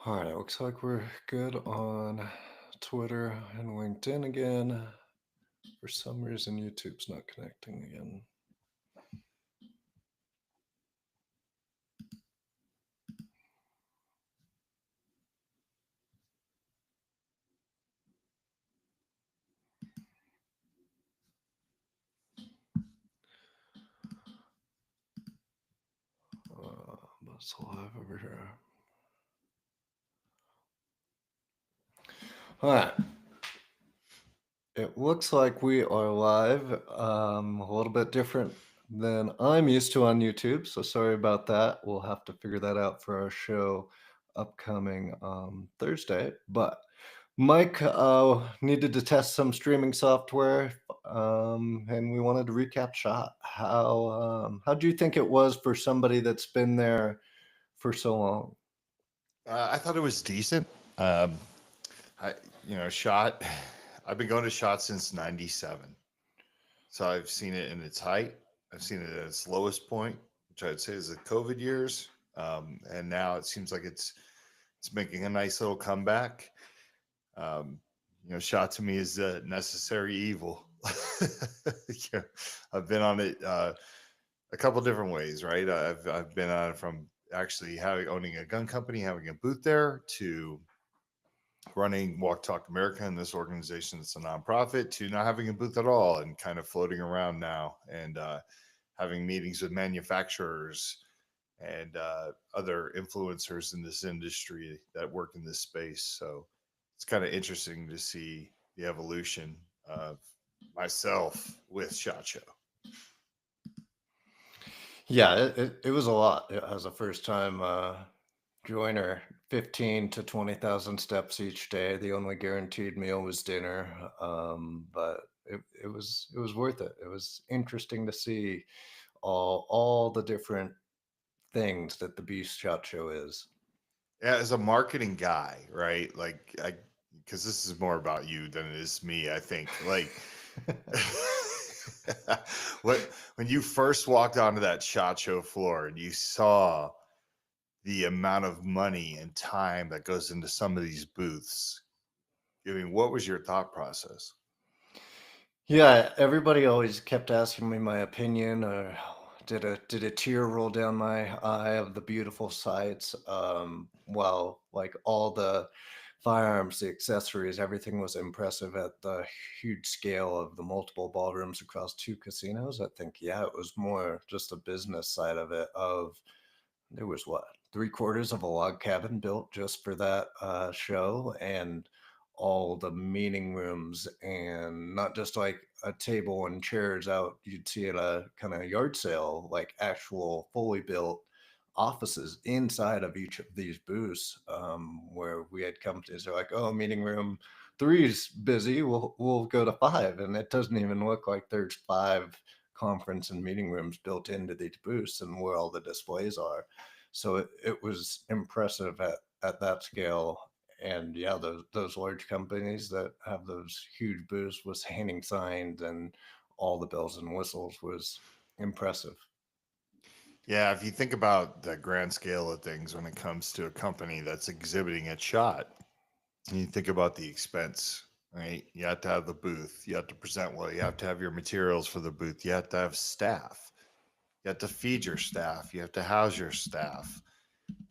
All right, it looks like we're good on Twitter and LinkedIn again. For some reason, YouTube's not connecting again. But it's live over here. All right. It looks like we are live. A little bit different than I'm used to on YouTube, so sorry about that. We'll have to figure that out for our show upcoming Thursday. But Mike needed to test some streaming software, and we wanted to recap Shot. How do you think it was for somebody that's been there for so long? I thought it was decent. Um, I, shot. I've been going to shot since '97, so I've seen it in its height. I've seen it at its lowest point, which I'd say is the COVID years, and now it seems like it's making a nice little comeback. Um, shot to me is a necessary evil. yeah, I've been on it a couple different ways, right? I've been on it from actually having owning a gun company, having a booth there, to running Walk Talk America and this organization that's a nonprofit, to not having a booth at all and kind of floating around now and having meetings with manufacturers and other influencers in this industry that work in this space. So it's kind of interesting to see the evolution of myself with SHOT Show. Yeah, it was a lot. As a first time joiner, 15 to 20,000 steps each day. The only guaranteed meal was dinner. But it was worth it. It was interesting to see all the different things that the Beast Shot Show is. Yeah, as a marketing guy, right? Because this is more about you than it is me, I think. What when you first walked onto that shot show floor and you saw the amount of money and time that goes into some of these booths, I mean, what was your thought process? Yeah, everybody always kept asking me my opinion, or did a tear roll down my eye of the beautiful sights? Well, like all the firearms, the accessories, everything was impressive at the huge scale of the multiple ballrooms across two casinos. I think, yeah, it was more just the business side of it. Of there was what, three-quarters of a log cabin built just for that show, and all the meeting rooms, and not just like a table and chairs out you'd see at a kind of yard sale, like actual fully built offices inside of each of these booths, where we had companies are like, oh, meeting room three's busy, we'll go to five, and it doesn't even look like there's five conference and meeting rooms built into these booths and where all the displays are. So it was impressive at that scale. And yeah, those large companies that have those huge booths with hanging signs and all the bells and whistles was impressive. Yeah, if you think about the grand scale of things when it comes to a company that's exhibiting at shot, and you think about the expense, right? You have to have the booth, you have to present well, you have to have your materials for the booth, you have to have staff, you have to feed your staff, you have to house your staff,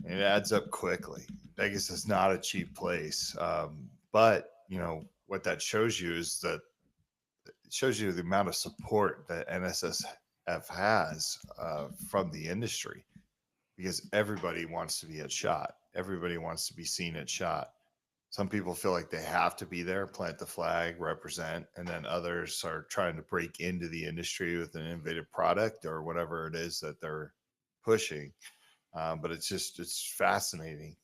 and it adds up quickly. Vegas is not a cheap place, but what that shows you is that it shows you the amount of support that NSSF has from the industry, because everybody wants to be at shot, everybody wants to be seen at shot. Some people feel like they have to be there, plant the flag, represent, and then others are trying to break into the industry with an innovative product or whatever it is that they're pushing. But it's fascinating.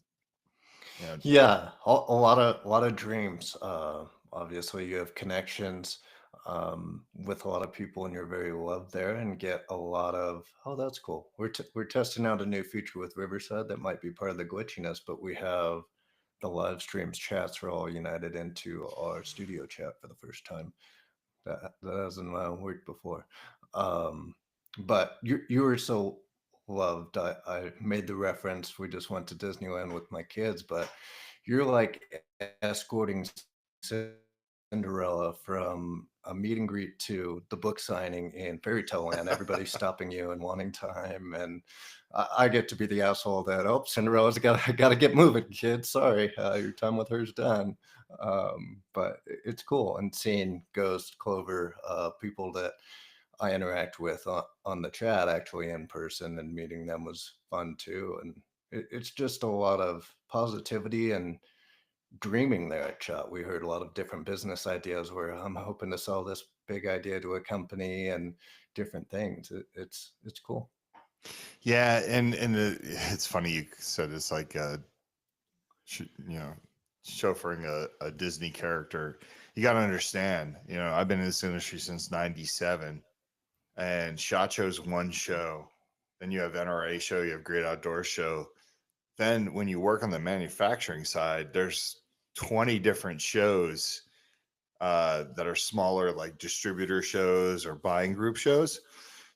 You know, Yeah, a lot of dreams. Obviously, you have connections with a lot of people, and you're very loved there, and get a lot of. Oh, that's cool. We're testing out a new feature with Riverside that might be part of the glitchiness, but we have the live streams chats are all united into our studio chat for the first time. That hasn't worked before. Um, but you were so loved. I made the reference. We just went to Disneyland with my kids, but you're like escorting Cinderella from a meet and greet to the book signing in Fairy Tale Land. Everybody's stopping you and wanting time, and I get to be the asshole that, oh, Cinderella's got to get moving, kid. Sorry, your time with her's done. But it's cool, and seeing Ghost, Clover, people that I interact with on the chat actually in person and meeting them was fun too. And it's just a lot of positivity and dreaming there at Chat. We heard a lot of different business ideas where I'm hoping to sell this big idea to a company and different things. It's cool. Yeah, it's funny you said it's like you know, chauffeuring a Disney character. You got to understand, I've been in this industry since '97, and SHOT Show's one show. Then you have NRA show, you have Great Outdoor Show. Then when you work on the manufacturing side, there's 20 different shows that are smaller, like distributor shows or buying group shows.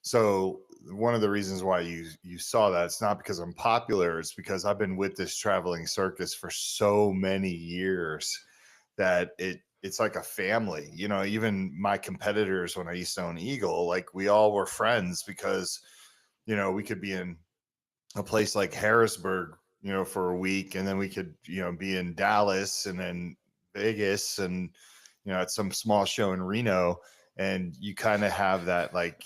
So one of the reasons why you saw that, it's not because I'm popular, it's because I've been with this traveling circus for so many years that it's like a family. Even my competitors when I used to own Eagle, like we all were friends because we could be in a place like Harrisburg, for a week, and then we could, be in Dallas and then Vegas and, at some small show in Reno. And you kind of have that like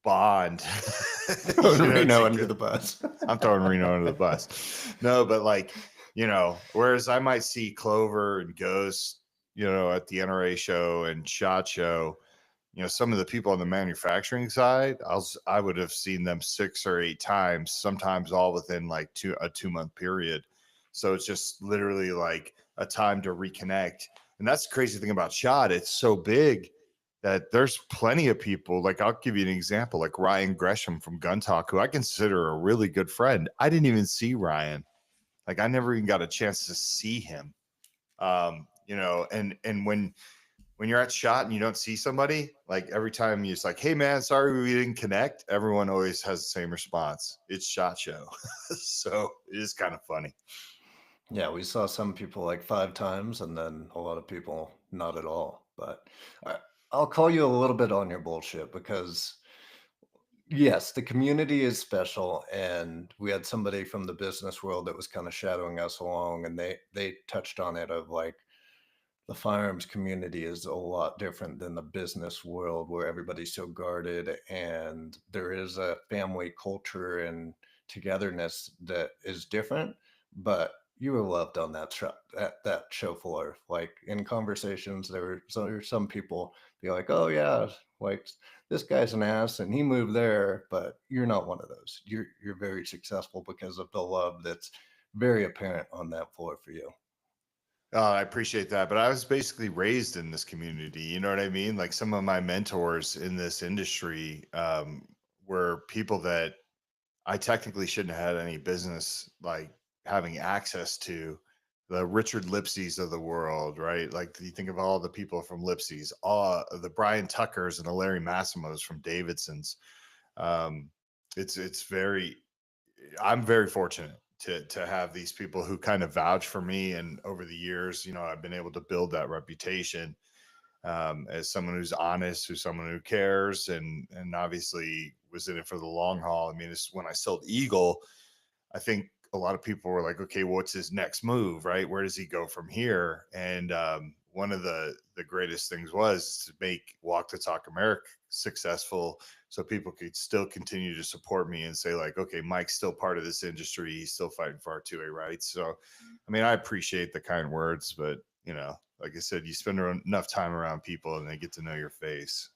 bond, Throwing Reno under to the bus. I'm throwing Reno under the bus. No, but like, whereas I might see Clover and Ghost, at the NRA show and SHOT Show, some of the people on the manufacturing side, I would have seen them 6 or 8 times, sometimes all within like a 2 month period. So it's just literally like a time to reconnect. And that's the crazy thing about SHOT. It's so big that there's plenty of people. Like I'll give you an example, like Ryan Gresham from Gun Talk, who I consider a really good friend. I didn't even see Ryan. Like I never even got a chance to see him. And when you're at SHOT and you don't see somebody, like every time you're just like, hey man, sorry we didn't connect, everyone always has the same response. It's SHOT Show. So it is kind of funny. Yeah, we saw some people like 5 times and then a lot of people not at all. But I, I'll call you a little bit on your bullshit because yes, the community is special, and we had somebody from the business world that was kind of shadowing us along, and they touched on it of like the firearms community is a lot different than the business world where everybody's so guarded, and there is a family culture and togetherness that is different. But you were loved on that show, that show floor. Like in conversations, there were some people be like, "Oh yeah, like this guy's an ass and he moved there," but you're not one of those. You're very successful because of the love that's very apparent on that floor for you. I appreciate that. But I was basically raised in this community. You know what I mean? Like some of my mentors in this industry were people that I technically shouldn't have had any business like having access to. The Richard Lipsys of the world, right? Like you think of all the people from Lipsys, all the Brian Tuckers and the Larry Massimos from Davidson's. Um, it's very I'm very fortunate to have these people who kind of vouch for me, and over the years, I've been able to build that reputation as someone who's honest, who's someone who cares, and obviously was in it for the long haul. I mean, it's when I sold Eagle, I think a lot of people were like, okay, what's his next move, right? Where does he go from here? And one of the greatest things was to make Walk the Talk America successful, so people could still continue to support me and say like, okay, Mike's still part of this industry. He's still fighting for our 2A rights. So, I mean, I appreciate the kind words, but like I said, you spend enough time around people and they get to know your face.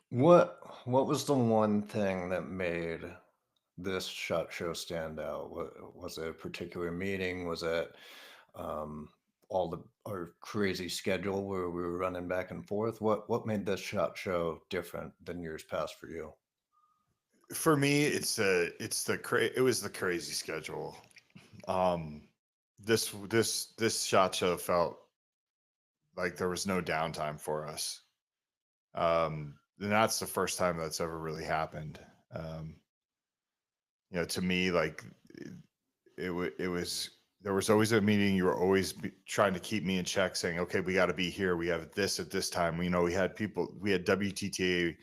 What was the one thing that made this SHOT Show stand out? Was it a particular meeting? Was it um, all the our crazy schedule where we were running back and forth? What made this SHOT Show different than years past for you? For me, it was the crazy schedule. Um, this SHOT Show felt like there was no downtime for us. And that's the first time that's ever really happened. Um, To me, like it was there was always a meeting. You were always trying to keep me in check, saying, "Okay, we got to be here. We have this at this time." We had people, we had WTTA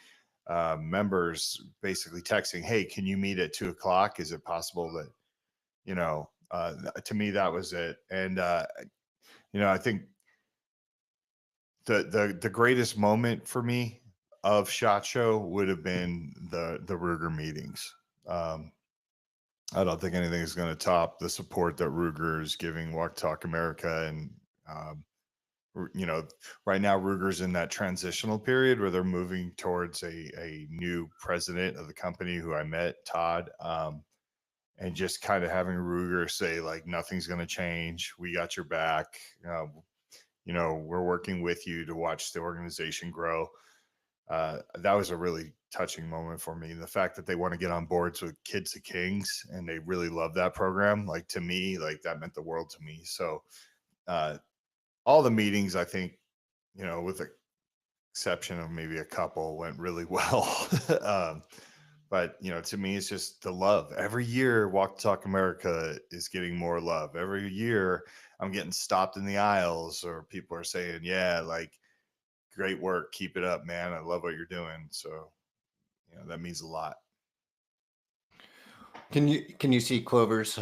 members basically texting, "Hey, can you meet at 2 o'clock? Is it possible that to me that was it." And I think the greatest moment for me of Shot Show would have been the Ruger meetings. Um, I don't think anything is going to top the support that Ruger is giving Walk Talk America. And, um, you know, right now Ruger's in that transitional period where they're moving towards a new president of the company who I met, Todd. And just kind of having Ruger say, like, nothing's going to change. We got your back. We're working with you to watch the organization grow. That was a really touching moment for me. The fact that they want to get on boards with Kids of Kings and they really love that program, like, to me, like, that meant the world to me. So uh, all the meetings, I think, with the exception of maybe a couple, went really well. But to me, it's just the love. Every year, Walk the Talk America is getting more love. Every year, I'm getting stopped in the aisles, or people are saying, "Yeah, like, great work, keep it up, man. I love what you're doing." So that means a lot. Can you see Clover's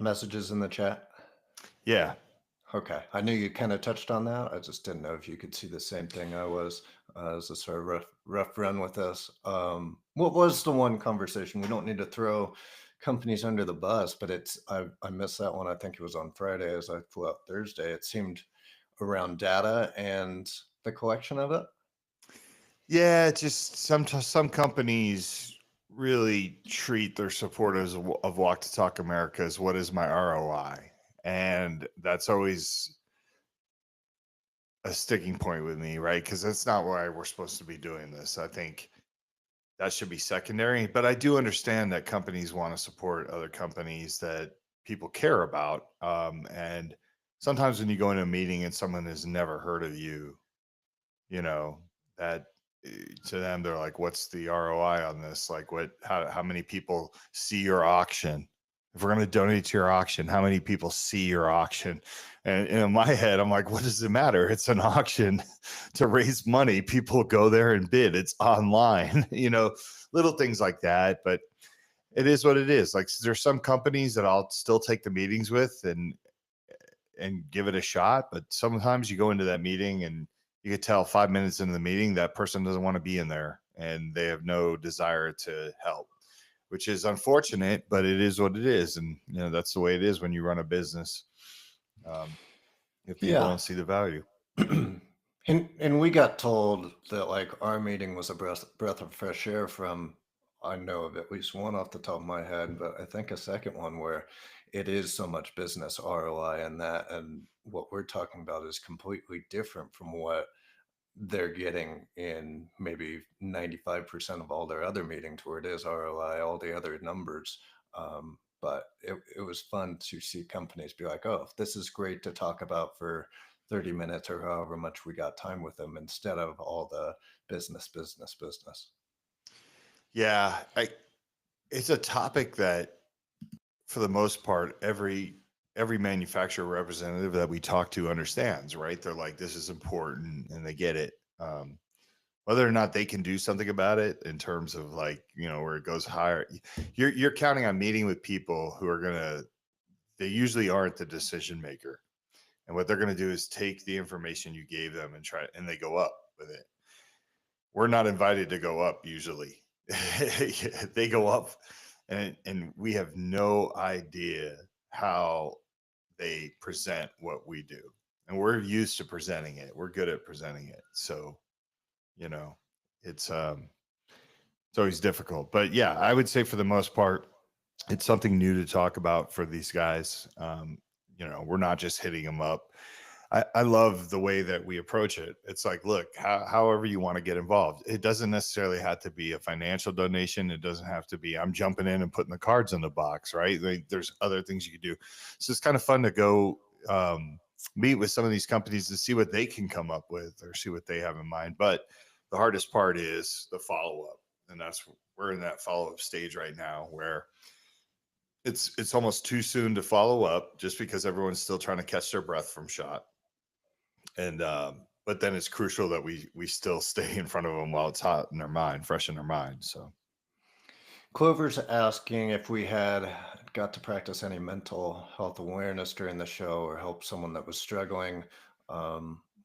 messages in the chat? Yeah. Okay, I knew you kind of touched on that. I just didn't know if you could see the same thing I was. It was a sort of rough run with this. What was the one conversation? We don't need to throw companies under the bus, but I missed that one. I think it was on Friday as I flew out Thursday. It seemed around data and the collection of it. Yeah, just some companies really treat their supporters of Walk to Talk America as, what is my ROI? And that's always a sticking point with me, right? Because that's not why we're supposed to be doing this. I think that should be secondary. But I do understand that companies want to support other companies that people care about. And sometimes when you go into a meeting and someone has never heard of you, you know, that to them, they're like, what's the ROI on this? Like, how many people see your auction? If we're going to donate to your auction, how many people see your auction? And in my head, I'm like, what does it matter? It's an auction to raise money. People go there and bid. It's online, little things like that. But it is what it is. Like, there's some companies that I'll still take the meetings with and give it a shot. But sometimes you go into that meeting and you could tell 5 minutes into the meeting that person doesn't want to be in there and they have no desire to help, which is unfortunate, but it is what it is. And that's the way it is when you run a business. If people Yeah. don't see the value. And we got told that like our meeting was a breath of fresh air from, I know of at least one off the top of my head, but I think a second one where it is so much business ROI and that, and what we're talking about is completely different from what they're getting in maybe 95% of all their other meetings where it is ROI, all the other numbers. But it was fun to see companies be like, oh, this is great to talk about for 30 minutes or however much we got time with them instead of all the business, business, business. Yeah. It's a topic that, for the most part, every manufacturer representative that we talk to understands, right? They're like, this is important, and they get it. Whether or not they can do something about it in terms of, like, where it goes higher, you're counting on meeting with people who are gonna, they usually aren't the decision maker, and what they're gonna do is take the information you gave them and and they go up with it. We're not invited to go up usually. They go up, and we have no idea how they present what we do, and we're used to presenting it. We're good at presenting it. So you know it's it's always difficult. But yeah, I would say for the most part, it's something new to talk about for these guys. We're not just hitting them up. I love the way that we approach it. It's like, look, however you want to get involved. It doesn't necessarily have to be a financial donation. It doesn't have to be, I'm jumping in and putting the cards in the box, right? There's other things you could do. So it's kind of fun to go meet with some of these companies to see what they can come up with or see what they have in mind. But the hardest part is the follow up. And we're in that follow up stage right now where it's almost too soon to follow up just because everyone's still trying to catch their breath from shot. And but then it's crucial that we still stay in front of them while it's hot in their mind, fresh in their mind. So Clover's asking if we had got to practice any mental health awareness during the show or help someone that was struggling.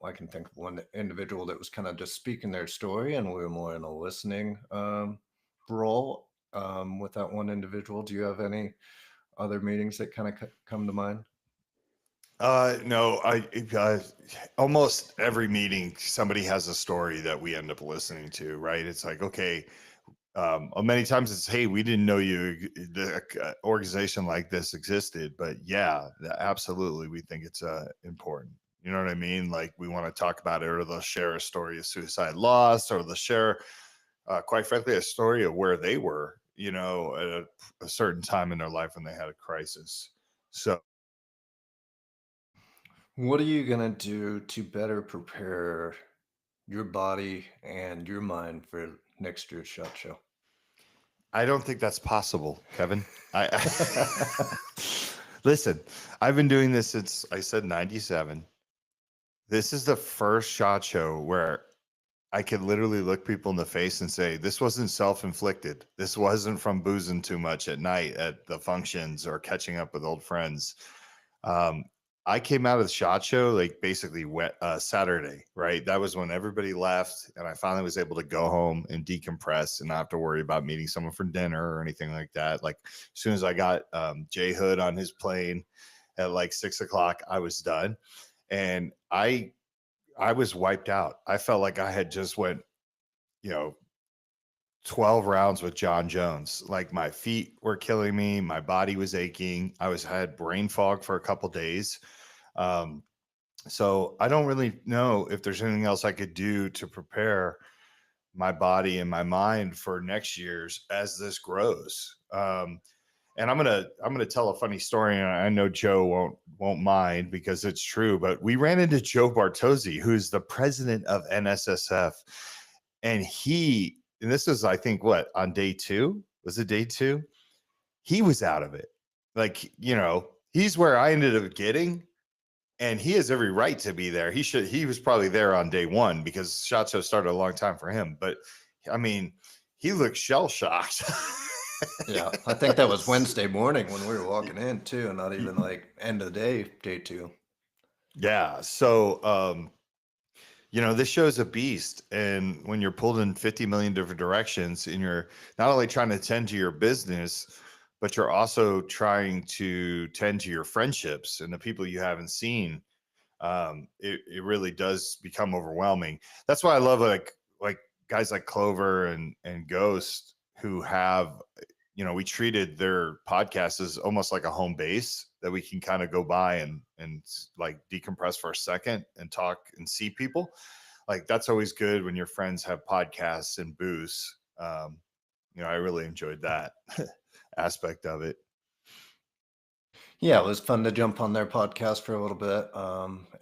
I can think of one individual that was kind of just speaking their story, and we were more in a listening role with that one individual. Do you have any other meetings that kind of come to mind? no, almost every meeting somebody has a story that we end up listening to, right? It's like, okay, many times it's, hey, we didn't know the organization like this existed, but yeah, absolutely, we think it's important. You know what I mean? Like, we want to talk about it, or they'll share a story of suicide loss, or they'll share, quite frankly, a story of where they were, at a certain time in their life when they had a crisis. So What are you going to do to better prepare your body and your mind for next year's SHOT Show? I don't think that's possible, Kevin. Listen, I've been doing this since, I said, 97. This is the first SHOT Show where I could literally look people in the face and say, this wasn't self-inflicted. This wasn't from boozing too much at night at the functions or catching up with old friends. Um, I came out of the SHOT Show like basically Saturday, right? That was when everybody left, and I finally was able to go home and decompress and not have to worry about meeting someone for dinner or anything like that. Like, as soon as I got Jay Hood on his plane at like 6 o'clock, I was done, and I was wiped out. I felt like I had just went, you know, 12 rounds with John Jones. Like, my feet were killing me, my body was aching. I had brain fog for a couple days. Um, so I don't really know if there's anything else I could do to prepare my body and my mind for next year's as this grows. And I'm gonna tell a funny story, and I know Joe won't mind because it's true. But we ran into Joe Bartozzi, who's the president of NSSF, and this is, I think, what, on day two? Was it day two? He was out of it. Like, he's where I ended up getting, and he has every right to be there. He was probably there on day one because SHOT Show started a long time for him. But I mean, he looked shell shocked. Yeah, I think that was Wednesday morning when we were walking in too, not even like end of the day two. Yeah. So, this show is a beast. And when you're pulled in 50 million different directions, and you're not only trying to tend to your business, but you're also trying to tend to your friendships and the people you haven't seen, it really does become overwhelming. That's why I love like guys like Clover and Ghost, who have, we treated their podcast as almost like a home base that we can kind of go by and like decompress for a second and talk and see people. Like, that's always good when your friends have podcasts and booths. I really enjoyed that aspect of it. Yeah, it was fun to jump on their podcast for a little bit.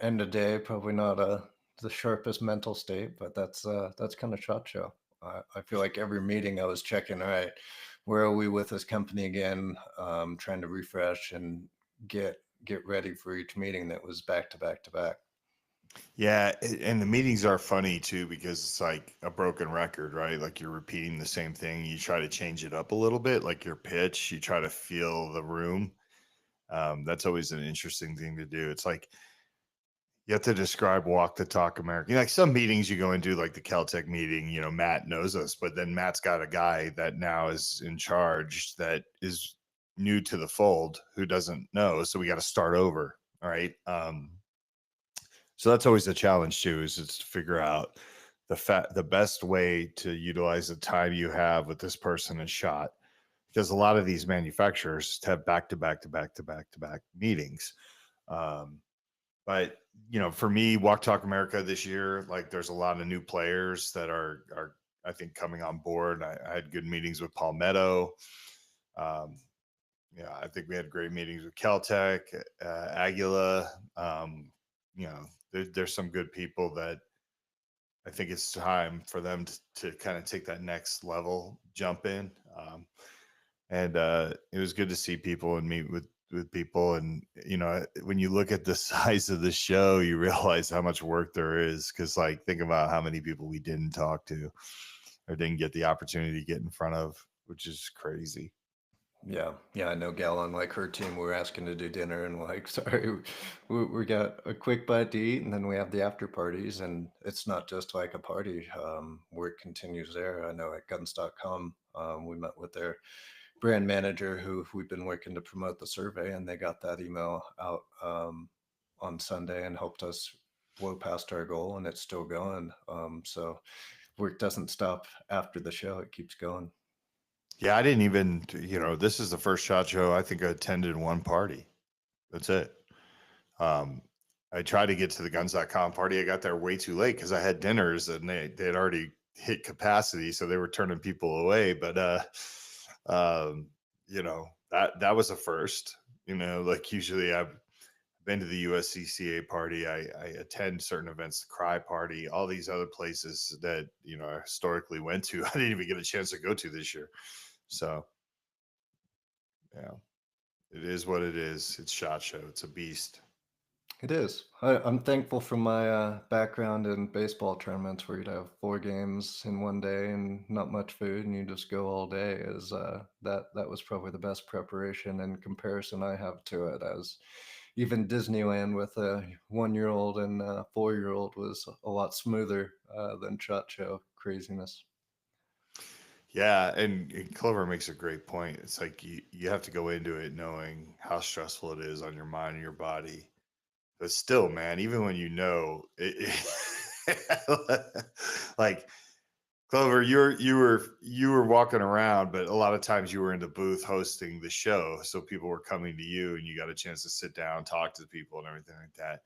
End of day, probably not the sharpest mental state, but that's kind of SHOT Show. I feel like every meeting I was checking, all right, where are we with this company again? Trying to refresh and get ready for each meeting that was back to back to back. Yeah, and the meetings are funny too because it's like a broken record, right? Like, you're repeating the same thing. You try to change it up a little bit, like your pitch. You try to feel the room. That's always an interesting thing to do. It's like you have to describe walk the talk American. Like, some meetings you go into, like the Caltech meeting, Matt knows us, but then Matt's got a guy that now is in charge that is new to the fold who doesn't know. So we got to start over. All right. So that's always a challenge too, is it's to figure out the best way to utilize the time you have with this person is SHOT, because a lot of these manufacturers have back to back to back to back to back meetings. Um, but for me, Walk Talk America this year, like, there's a lot of new players that are I think coming on board. I had good meetings with Palmetto. Um, I think we had great meetings with Caltech, Agula. There's some good people that I think it's time for them to kind of take that next level jump in. and it was good to see people and meet with people. And when you look at the size of the show, you realize how much work there is. Because like, think about how many people we didn't talk to or didn't get the opportunity to get in front of, which is crazy. Yeah, yeah, I know gal on like her team. We're asking to do dinner, and like, sorry, we got a quick bite to eat, and then we have the after parties, and it's not just like a party. Work continues there. I know at guns.com, we met with their brand manager who we've been working to promote the survey, and they got that email out on Sunday and helped us blow past our goal, and it's still going. So work doesn't stop after the show; it keeps going. Yeah, I didn't even, this is the first shot show I think I attended one party. That's it. Um, I tried to get to the guns.com party. I got there way too late because I had dinners and they had already hit capacity, so they were turning people away. But that was a first. Like usually I've been to the USCCA party. I attend certain events, the Cry Party, all these other places that I historically went to. I didn't even get a chance to go to this year. So yeah, it is what it is. It's SHOT Show. It's a beast. It is. I'm thankful for my background in baseball tournaments where you'd have four games in one day and not much food, and you just go all day. Is that was probably the best preparation in comparison I have to it. As even Disneyland with a 1 year old and 4 year old was a lot smoother than Shot Show craziness. Yeah, and Clover makes a great point. It's like you have to go into it knowing how stressful it is on your mind and your body. But still, man, even when like Clover, you were walking around, but a lot of times you were in the booth hosting the show, so people were coming to you, and you got a chance to sit down, talk to the people, and everything like that.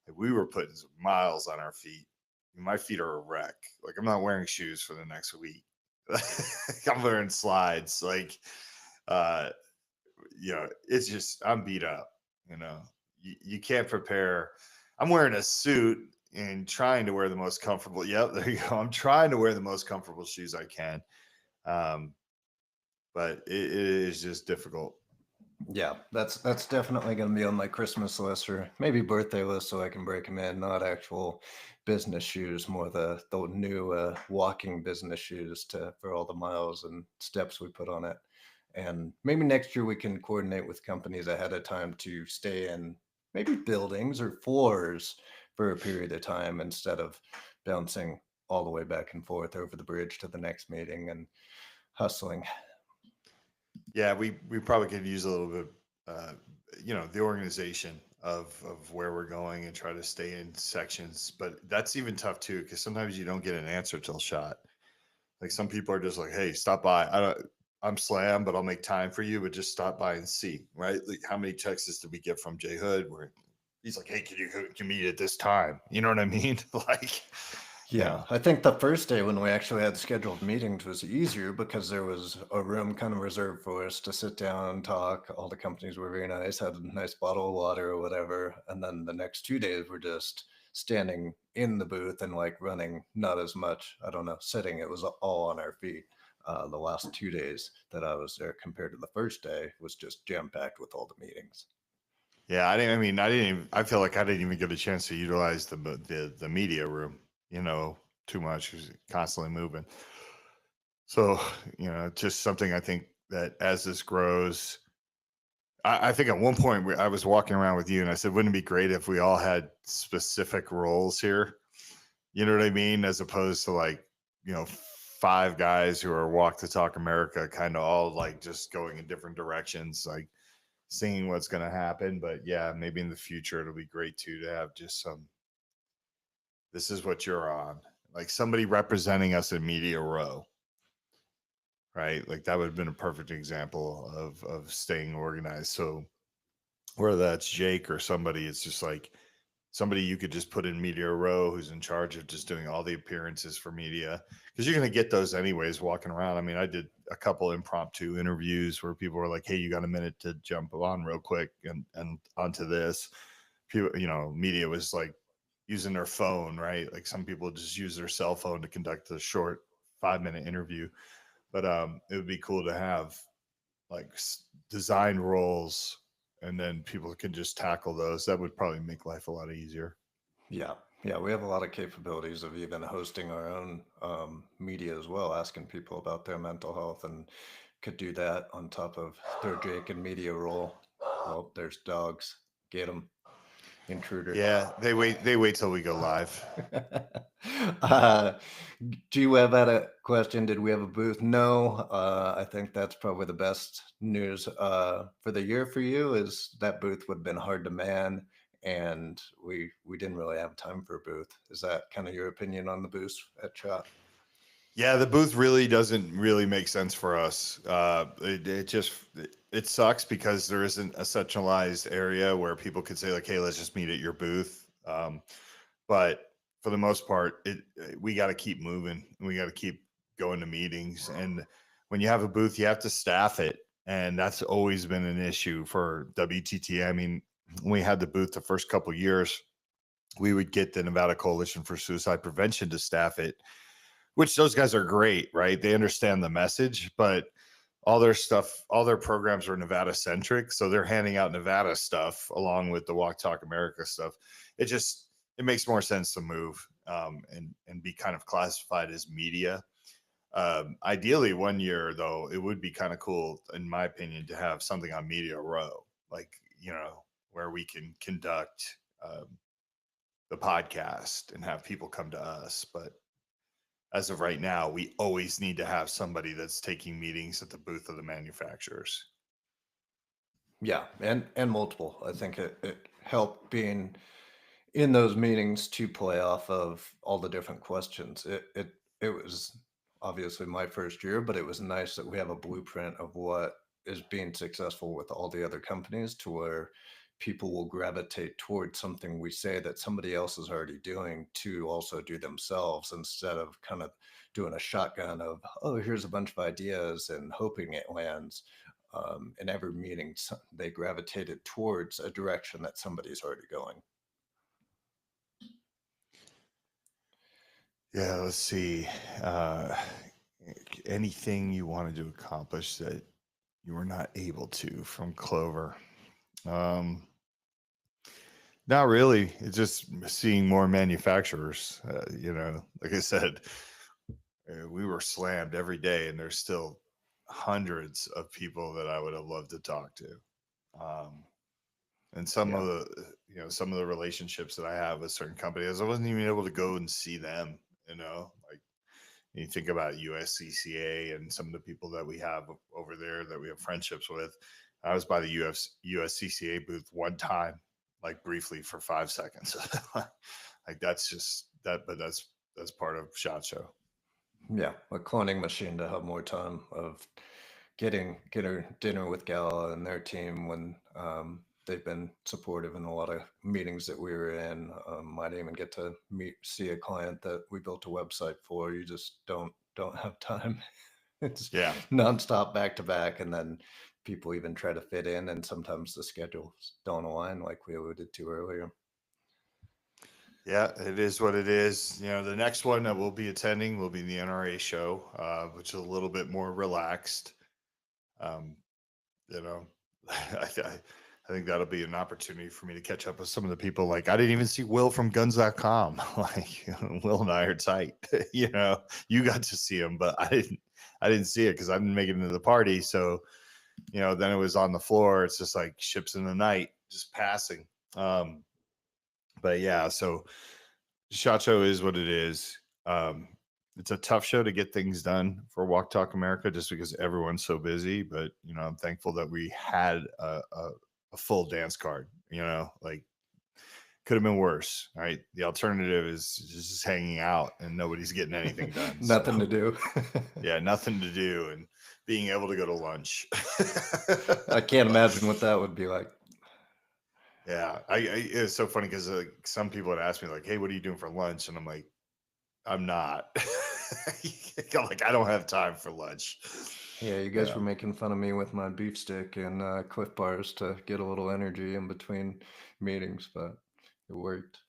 Like we were putting some miles on our feet. My feet are a wreck. Like I'm not wearing shoes for the next week. I'm wearing slides. Like, uh, it's just I'm beat up. You know, you can't prepare. I'm wearing a suit and trying to wear the most comfortable. Yep, there you go. I'm trying to wear the most comfortable shoes I can, um, but it is just difficult. Yeah, that's definitely going to be on my Christmas list or maybe birthday list so I can break them in. Not actual business shoes, more the new walking business shoes to for all the miles and steps we put on it. And maybe next year we can coordinate with companies ahead of time to stay in maybe buildings or floors for a period of time instead of bouncing all the way back and forth over the bridge to the next meeting and hustling. Yeah, we probably could use a little bit, uh, the organization of where we're going and try to stay in sections. But that's even tough too, because sometimes you don't get an answer till shot. Like some people are just like, "Hey, stop by. I'm slam, but I'll make time for you. But just stop by and see." Right? Like how many texts did we get from Jay Hood where he's like, "Hey, can meet at this time?" You know what I mean? Like, you Yeah, know, I think the first day when we actually had scheduled meetings was easier because there was a room kind of reserved for us to sit down and talk. All the companies were very nice, had a nice bottle of water or whatever. And then the next 2 days were just standing in the booth and like running, not as much, I don't know, sitting. It was all on our feet. The last 2 days that I was there compared to the first day was just jam packed with all the meetings. yeah. I didn't. I mean, I didn't. I feel like I didn't even get a chance to utilize the media room. Too much. It was constantly moving. So, just something I think that as this grows, I think at one point I was walking around with you and I said, wouldn't it be great if we all had specific roles here? You know what I mean? As opposed to like, five guys who are Walk the Talk America, kind of all like just going in different directions, like seeing what's going to happen. But yeah, maybe in the future it'll be great too to have just this is what you're on, like somebody representing us in Media Row, right? Like that would have been a perfect example of staying organized. So whether that's Jake or somebody, it's just like somebody you could just put in Media Row who's in charge of just doing all the appearances for media, because you're going to get those anyways walking around. I mean, I did a couple impromptu interviews where people were like, "Hey, you got a minute to jump on real quick and onto this?" People, media was like using their phone, right? Like some people just use their cell phone to conduct a short 5-minute interview. But it would be cool to have like design roles, and then people can just tackle those. That would probably make life a lot easier. Yeah, yeah, we have a lot of capabilities of even hosting our own media as well, asking people about their mental health, and could do that on top of their Jake and media role. Well, there's dogs. Get them, intruder. Yeah, they wait till we go live. uh, do you have had a question? Did we have a booth? No. I think that's probably the best news for the year for you is that booth would have been hard to man, and we didn't really have time for a booth. Is that kind of your opinion on the booth at Shot? Yeah, the booth really doesn't really make sense for us. It sucks because there isn't a centralized area where people could say like, "Hey, let's just meet at your booth." But for the most part, it we got to keep moving. We got to keep going to meetings, and when you have a booth, you have to staff it, and that's always been an issue for WTT. I mean, when we had the booth the first couple years, we would get the Nevada Coalition for Suicide Prevention to staff it, which those guys are great, right? They understand the message, but all their stuff, all their programs are Nevada centric. So they're handing out Nevada stuff along with the Walk Talk America stuff. It just, it makes more sense to move and be kind of classified as media. Ideally, one year though, it would be kind of cool, in my opinion, to have something on Media Row, like, you know, where we can conduct the podcast and have people come to us. But as of right now, we always need to have somebody that's taking meetings at the booth of the manufacturers. Yeah, and multiple. I think it helped being in those meetings to play off of all the different questions. It was obviously my first year, but it was nice that we have a blueprint of what is being successful with all the other companies to where people will gravitate towards something we say that somebody else is already doing to also do themselves instead of kind of doing a shotgun of, oh, here's a bunch of ideas and hoping it lands. In every meeting, they gravitated towards a direction that somebody's already going. Yeah, let's see. Uh, Anything you wanted to accomplish that you were not able to from Clover? Um, Not really. It's just seeing more manufacturers. Like I said, we were slammed every day, and there's still hundreds of people that I would have loved to talk to. Um, and some Yeah. of the, some of the relationships that I have with certain companies, I wasn't even able to go and see them. Like you think about USCCA and some of the people that we have over there that we have friendships with. I was by the USCCA booth one time, like briefly for 5 seconds. Like that's just that, but that's part of Shot Show. Yeah, a cloning machine to have more time of getting dinner with Gala and their team when they've been supportive in a lot of meetings that we were in. Might even get to see a client that we built a website for. You just don't have time. It's Yeah, nonstop back to back, and then people even try to fit in, and sometimes the schedules don't align, like we alluded to earlier. yeah, it is what it is. The next one that we'll be attending will be the NRA show, which is a little bit more relaxed. Um, you know, I think that'll be an opportunity for me to catch up with some of the people. Like I didn't even see Will from guns.com. Like Will and I are tight. You got to see him, but I didn't see it because I didn't make it into the party. So, then it was on the floor. It's just like ships in the night, just passing. Um, but yeah, so Shot Show is what it is. It's a tough show to get things done for Walk Talk America just because everyone's so busy. But I'm thankful that we had a full dance card. Like could have been worse. Right, the alternative is just hanging out and nobody's getting anything done. Nothing to So do. yeah, nothing to do and being able to go to lunch. I can't imagine what that would be like. Yeah, it's so funny because some people had asked me like, "Hey, what are you doing for lunch?" And I'm like, I'm not. I'm like, I don't have time for lunch. Yeah, you guys Yeah. were making fun of me with my beef stick and Cliff Bars to get a little energy in between meetings, but it worked.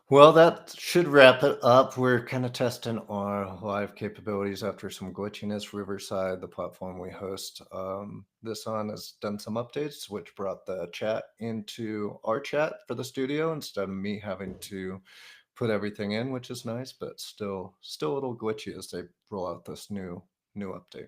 Well, that should wrap it up. We're kind of testing our live capabilities after some glitchiness. Riverside, the platform we host this on, has done some updates, which brought the chat into our chat for the studio instead of me having to put everything in, which is nice, but still a little glitchy as they roll out this new update.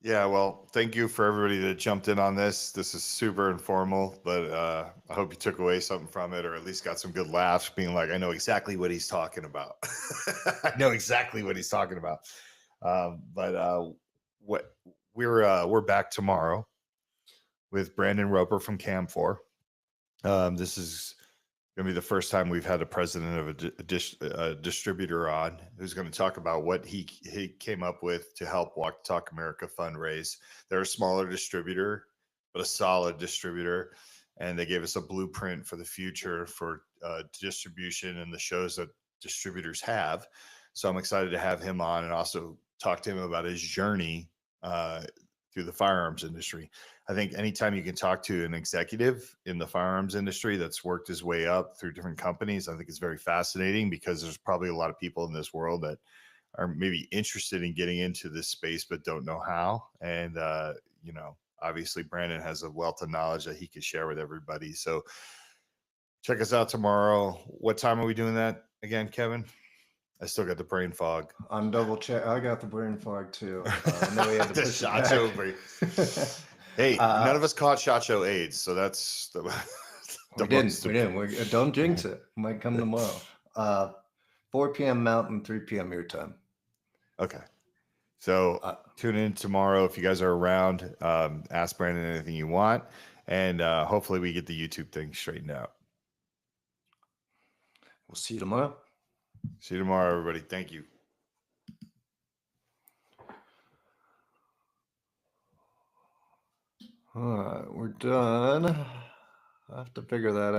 Yeah, well, thank you for everybody that jumped in on this. This is super informal, but I hope you took away something from it, or at least got some good laughs, being like, I know exactly what he's talking about. I know exactly what he's talking about. But what we're back tomorrow with Brandon Roper from Cam4. This is going to be the first time we've had a president of a distributor on who's going to talk about what he came up with to help Walk Talk America fundraise. They're a smaller distributor, but a solid distributor, and they gave us a blueprint for the future for distribution and the shows that distributors have. So I'm excited to have him on and also talk to him about his journey uh, through the firearms industry. I think anytime you can talk to an executive in the firearms industry that's worked his way up through different companies, I think it's very fascinating because there's probably a lot of people in this world that are maybe interested in getting into this space but don't know how. And obviously Brandon has a wealth of knowledge that he can share with everybody. So check us out tomorrow. What time are we doing that again, Kevin? I still got the brain fog. I'm double check. I got the brain fog too. I know we had to The push it shot back. show. Hey, none of us caught shot show AIDS, so that's the We didn't. We didn't. Don't jinx it. Might come tomorrow. 4 p.m. Mountain, 3 p.m. your time. Okay. So tune in tomorrow if you guys are around. Ask Brandon anything you want, and hopefully we get the YouTube thing straightened out. We'll see you tomorrow. See you tomorrow, everybody. Thank you. All right, we're done. I have to figure that out.